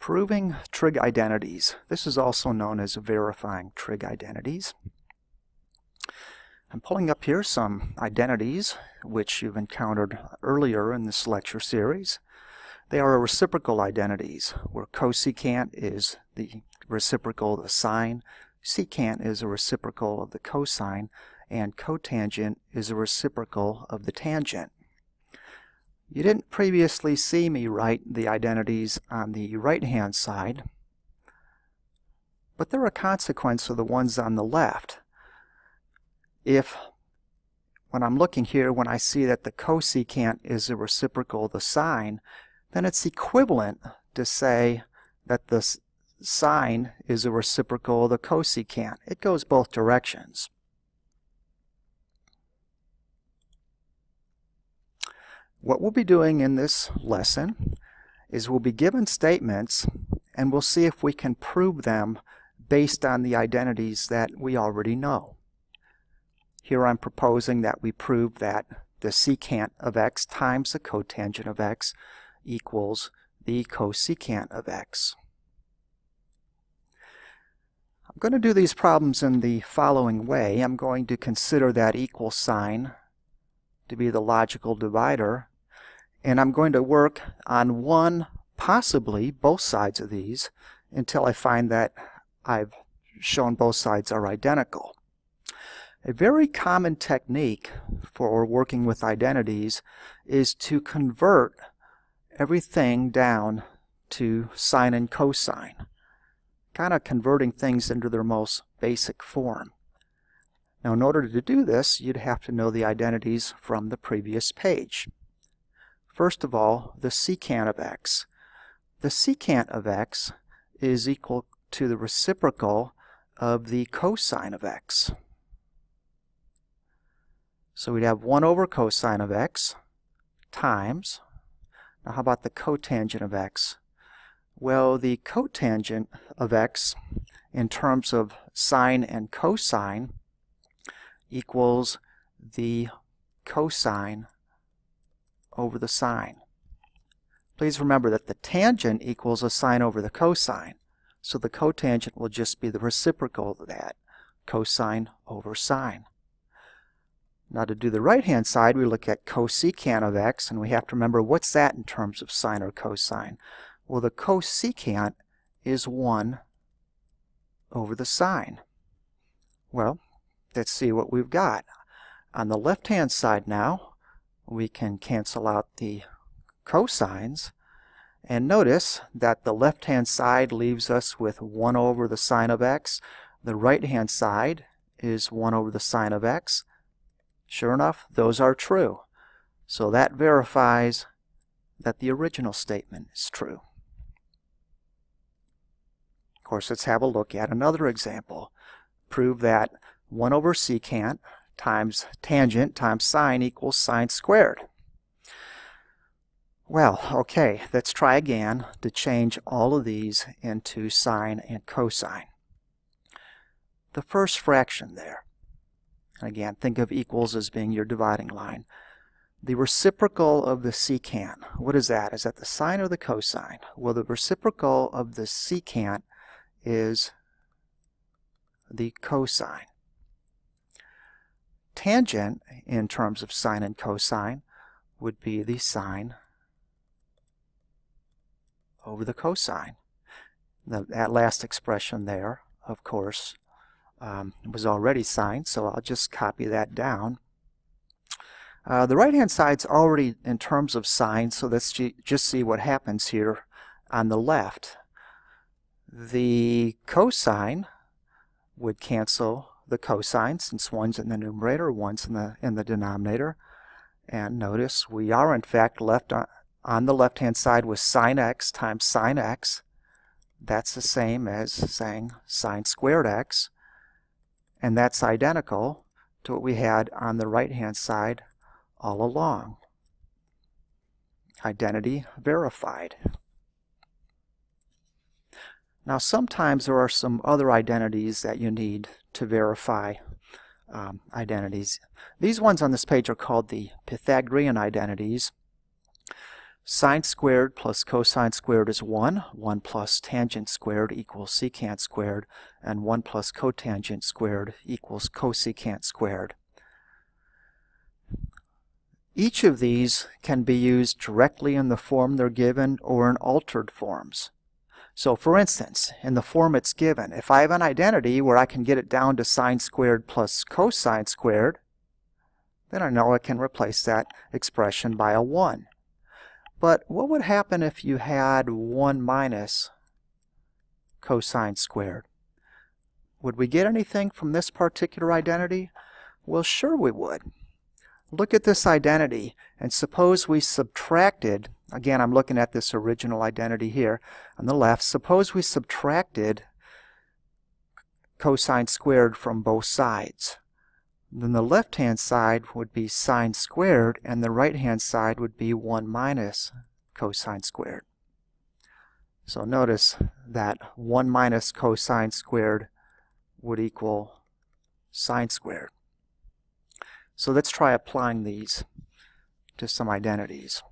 Proving trig identities. This is also known as verifying trig identities. I'm pulling up here some identities which you've encountered earlier in this lecture series. They are reciprocal identities, where cosecant is the reciprocal of the sine, secant is a reciprocal of the cosine, and cotangent is a reciprocal of the tangent. You didn't previously see me write the identities on the right-hand side, but they're a consequence of the ones on the left. If, when I'm looking here, when I see that the cosecant is a reciprocal of the sine, then it's equivalent to say that the sine is a reciprocal of the cosecant. It goes both directions. What we'll be doing in this lesson is we'll be given statements and we'll see if we can prove them based on the identities that we already know. Here I'm proposing that we prove that the secant of x times the cotangent of x equals the cosecant of x. I'm going to do these problems in the following way. I'm going to consider that equal sign to be the logical divider, and I'm going to work on one, possibly both sides of these, until I find that I've shown both sides are identical. A very common technique for working with identities is to convert everything down to sine and cosine, kind of converting things into their most basic form. Now, in order to do this, you'd have to know the identities from the previous page. First of all, the secant of x. The secant of x is equal to the reciprocal of the cosine of x. So we'd have 1 over cosine of x times, now how about the cotangent of x? Well, the cotangent of x in terms of sine and cosine equals the cosine over the sine. Please remember that the tangent equals a sine over the cosine, so the cotangent will just be the reciprocal of that, cosine over sine. Now to do the right-hand side, we look at cosecant of x, and we have to remember what's that in terms of sine or cosine. Well, the cosecant is 1 over the sine. Well, let's see what we've got. On the left-hand side now, we can cancel out the cosines, and notice that the left-hand side leaves us with 1 over the sine of x. The right-hand side is 1 over the sine of x. Sure enough, those are true. So that verifies that the original statement is true. Of course, let's have a look at another example. Prove that 1 over secant times tangent times sine equals sine squared. Well, okay, let's try again to change all of these into sine and cosine. The first fraction there, again, think of equals as being your dividing line. The reciprocal of the secant, what is that? Is that the sine or the cosine? Well, the reciprocal of the secant is the cosine. Tangent, in terms of sine and cosine, would be the sine over the cosine. That last expression there, of course, was already sine, so I'll just copy that down. The right-hand side's already in terms of sine, so let's just see what happens here on the left. The cosine would cancel the cosine, since one's in the numerator, one's in the denominator. And notice we are in fact left on the left-hand side with sine x times sine x. That's the same as saying sine squared x. And that's identical to what we had on the right-hand side all along. Identity verified. Now sometimes there are some other identities that you need to verify identities. These ones on this page are called the Pythagorean identities. Sine squared plus cosine squared is 1. 1 plus tangent squared equals secant squared. And 1 plus cotangent squared equals cosecant squared. Each of these can be used directly in the form they're given or in altered forms. So for instance, in the form it's given, if I have an identity where I can get it down to sine squared plus cosine squared, then I know I can replace that expression by a 1. But what would happen if you had 1 minus cosine squared? Would we get anything from this particular identity? Well, sure we would. Look at this identity, and suppose we subtracted, again I'm looking at this original identity here on the left, suppose we subtracted cosine squared from both sides. Then the left-hand side would be sine squared, and the right-hand side would be 1 minus cosine squared. So notice that 1 minus cosine squared would equal sine squared. So let's try applying these to some identities.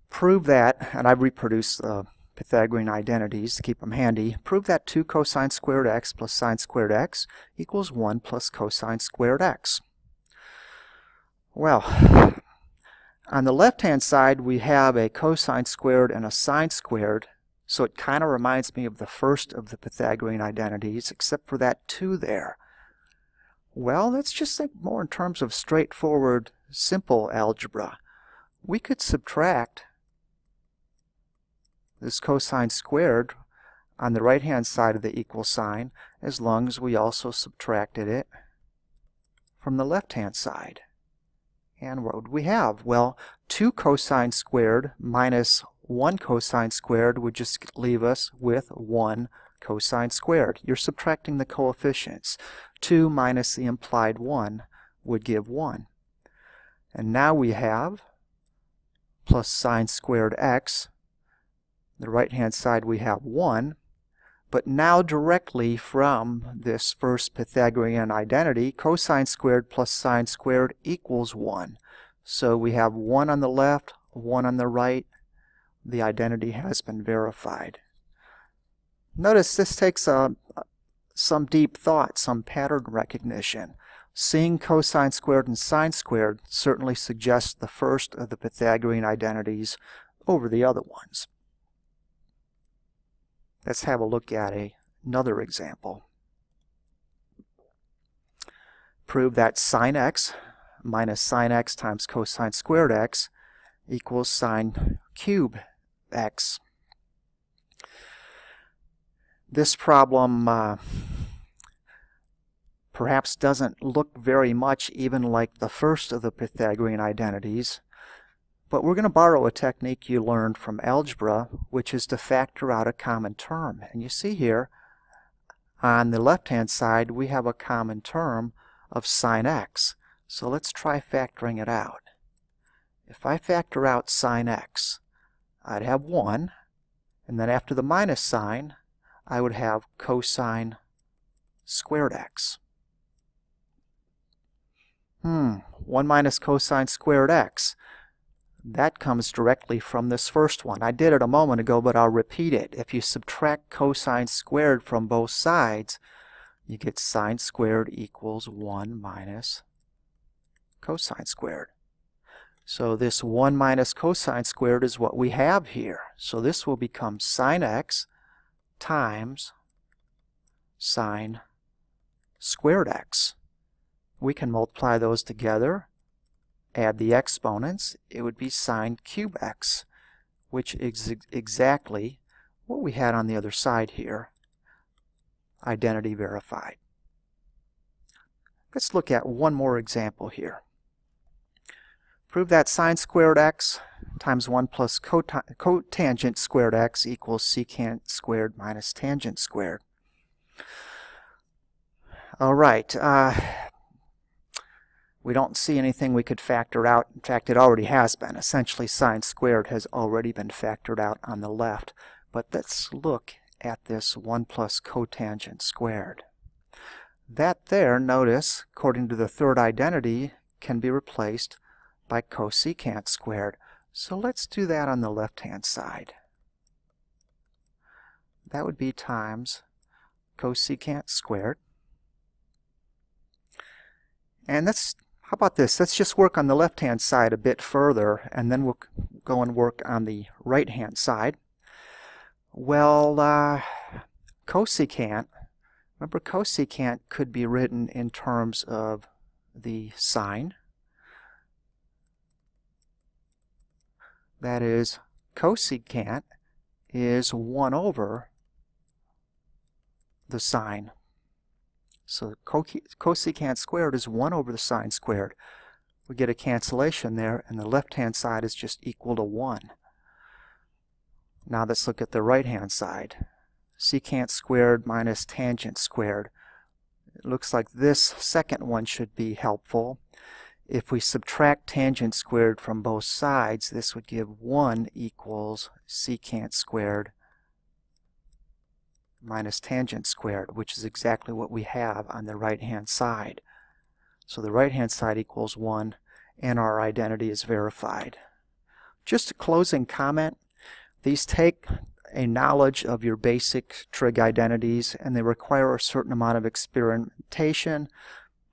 Prove that, and I've reproduced Pythagorean identities to keep them handy. Prove that 2 cosine squared x plus sine squared x equals 1 plus cosine squared x. Well, on the left-hand side we have a cosine squared and a sine squared, so it kind of reminds me of the first of the Pythagorean identities, except for that 2 there. Well, let's just think more in terms of straightforward, simple algebra. We could subtract this cosine squared on the right-hand side of the equal sign as long as we also subtracted it from the left-hand side. And what would we have? Well, 2 cosine squared minus 1 cosine squared would just leave us with 1 cosine squared. You're subtracting the coefficients. 2 minus the implied 1 would give 1. And now we have plus sine squared x. The right-hand side we have 1. But now directly from this first Pythagorean identity, cosine squared plus sine squared equals 1. So we have 1 on the left, 1 on the right. The identity has been verified. Notice this takes some deep thought, some pattern recognition. Seeing cosine squared and sine squared certainly suggests the first of the Pythagorean identities over the other ones. Let's have a look at another example. Prove that sine x minus sine x times cosine squared x equals sine cube x. This problem perhaps doesn't look very much even like the first of the Pythagorean identities, but we're going to borrow a technique you learned from algebra, which is to factor out a common term. And you see here, on the left-hand side, we have a common term of sine x. So let's try factoring it out. If I factor out sine x, I'd have 1, and then after the minus sign, I would have cosine squared x. 1 minus cosine squared x. That comes directly from this first one. I did it a moment ago, but I'll repeat it. If you subtract cosine squared from both sides, you get sine squared equals 1 minus cosine squared. So this 1 minus cosine squared is what we have here. So this will become sine x times sine squared x. We can multiply those together, add the exponents, it would be sine cube x, which is exactly what we had on the other side here. Identity verified. Let's look at one more example here. Prove that sine squared x times 1 plus cotangent squared x equals secant squared minus tangent squared. All right. We don't see anything we could factor out. In fact, it already has been. Essentially, sine squared has already been factored out on the left. But let's look at this 1 plus cotangent squared. That there, notice, according to the third identity, can be replaced by cosecant squared. So let's do that on the left-hand side. That would be times cosecant squared. And how about this? Let's just work on the left-hand side a bit further, and then we'll go and work on the right-hand side. Well, cosecant, remember cosecant could be written in terms of the sine. That is, cosecant is 1 over the sine. So cosecant squared is 1 over the sine squared. We get a cancellation there, and the left-hand side is just equal to 1. Now let's look at the right-hand side. Secant squared minus tangent squared. It looks like this second one should be helpful. If we subtract tangent squared from both sides, this would give 1 equals secant squared minus tangent squared, which is exactly what we have on the right-hand side. So the right-hand side equals 1, and our identity is verified. Just a closing comment. These take a knowledge of your basic trig identities, and they require a certain amount of experimentation,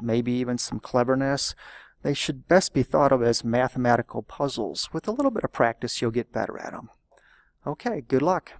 maybe even some cleverness. They should best be thought of as mathematical puzzles. With a little bit of practice, you'll get better at them. Okay, good luck.